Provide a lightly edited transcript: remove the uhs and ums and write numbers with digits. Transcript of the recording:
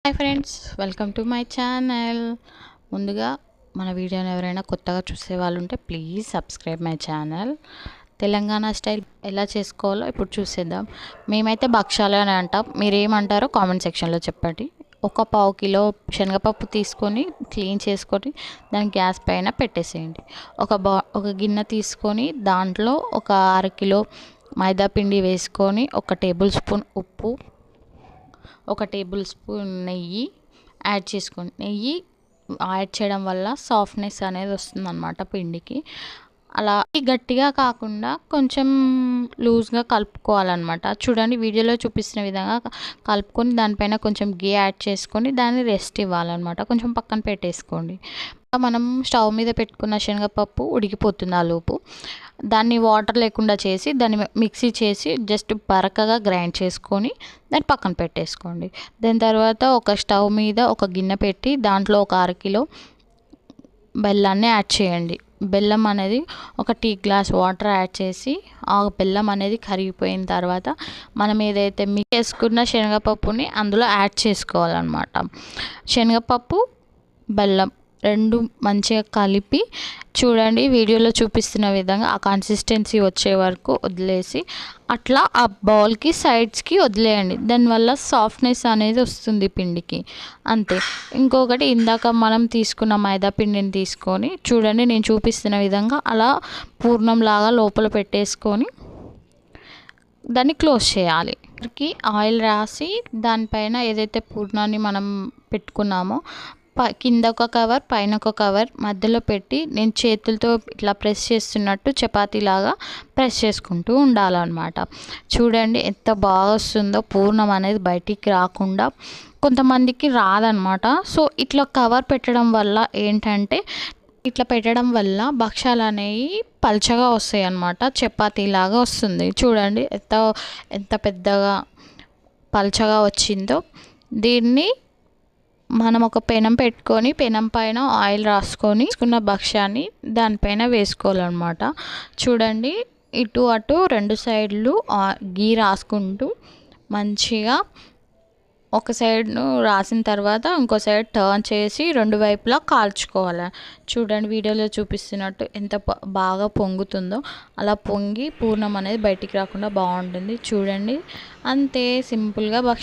Hi friends, welcome to my channel. ముందుగా మన వీడియోని ఎవరైనా కొత్తగా చూసే వాళ్ళు ఉంటే please subscribe my channel. Telangana style ఎలా చేసుకోవాలో ఇప్పుడు చూసేద్దాం. మేమైతే భక్షాలు అని అంటాం, మీరేమంటారో కామెంట్ సెక్షన్లో చెప్పండి. ఒక పావు కిలో శనగపప్పు తీసుకొని క్లీన్ చేసుకొని దాన్ని గ్యాస్ పైన పెట్టేసేయండి. ఒక గిన్నె తీసుకొని దాంట్లో ఒక అరకిలో మైదా పిండి వేసుకొని ఒక టేబుల్ స్పూన్ ఉప్పు, ఒక టేబుల్ స్పూన్ నెయ్యి యాడ్ చేసుకోండి. నెయ్యి యాడ్ చేయడం వల్ల సాఫ్ట్నెస్ అనేది వస్తుందన్నమాట పిండికి. అలా గట్టిగా కాకుండా కొంచెం లూజ్గా కలుపుకోవాలన్నమాట. చూడండి, వీడియోలో చూపిస్తున్న విధంగా కలుపుకొని దానిపైన కొంచెం గీ యాడ్ చేసుకొని దాన్ని రెస్ట్ ఇవ్వాలన్నమాట. కొంచెం పక్కన పెట్టేసుకోండి. మనం స్టవ్ మీద పెట్టుకున్న శనగపప్పు ఉడికిపోతుంది. ఆ లోపు దాన్ని వాటర్ లేకుండా చేసి దాన్ని మిక్సీ చేసి జస్ట్ బరకగా గ్రైండ్ చేసుకొని దాన్ని పక్కన పెట్టేసుకోండి. దాని తర్వాత ఒక స్టవ్ మీద ఒక గిన్నె పెట్టి దాంట్లో ఒక అరకిలో బెల్లాన్ని యాడ్ చేయండి. బెల్లం అనేది ఒక టీ గ్లాస్ వాటర్ యాడ్ చేసి ఆ బెల్లం అనేది కరిగిపోయిన తర్వాత మనం ఏదైతే మిక్స్ చేసుకున్న శనగపప్పుని అందులో యాడ్ చేసుకోవాలన్నమాట. శనగపప్పు, బెల్లం రెండు మంచిగా కలిపి చూడండి, వీడియోలో చూపిస్తున్న విధంగా ఆ కన్సిస్టెన్సీ వచ్చే వరకు వదిలేసి అట్లా ఆ బౌల్కి సైడ్స్కి వదిలేయండి. దానివల్ల సాఫ్ట్నెస్ అనేది వస్తుంది పిండికి, అంతే. ఇంకొకటి, ఇందాక మనం తీసుకున్న మైదా పిండిని తీసుకొని చూడండి, నేను చూపిస్తున్న విధంగా అలా పూర్ణంలాగా లోపల పెట్టేసుకొని దాన్ని క్లోజ్ చేయాలి. ఆయిల్ రాసి దానిపైన ఏదైతే పూర్ణాన్ని మనం పెట్టుకున్నామో కింద ఒక కవర్, పైన ఒక కవర్ మధ్యలో పెట్టి నేను చేతులతో ఇట్లా ప్రెస్ చేస్తున్నట్టు చపాతీలాగా ప్రెస్ చేసుకుంటూ ఉండాలన్నమాట. చూడండి ఎంత బాగా వస్తుందో, పూర్ణం అనేది బయటికి రాకుండా. కొంతమందికి రాదనమాట. సో ఇట్లా కవర్ పెట్టడం వల్ల ఏంటంటే, ఇట్లా పెట్టడం వల్ల భక్షాలు అనేవి పల్చగా వస్తాయి అన్నమాట. చపాతీలాగా వస్తుంది. చూడండి ఎంత పెద్దగా పల్చగా వచ్చిందో. దీన్ని మనం ఒక పెనం పెట్టుకొని పెనం పైన ఆయిల్ రాసుకొని తీసుకున్న భక్ష్యాన్ని దానిపైన వేసుకోవాలన్నమాట. చూడండి, ఇటు అటు రెండు సైడ్లు గీ రాసుకుంటూ మంచిగా ఒక సైడ్ను రాసిన తర్వాత ఇంకో సైడ్ టర్న్ చేసి రెండు వైపులా కాల్చుకోవాలి. చూడండి, వీడియోలో చూపిస్తున్నట్టు ఎంత బాగా పొంగుతుందో. అలా పొంగి పూర్ణం అనేది బయటికి రాకుండా బాగుంటుంది. చూడండి, అంతే సింపుల్గా భక్ష్యం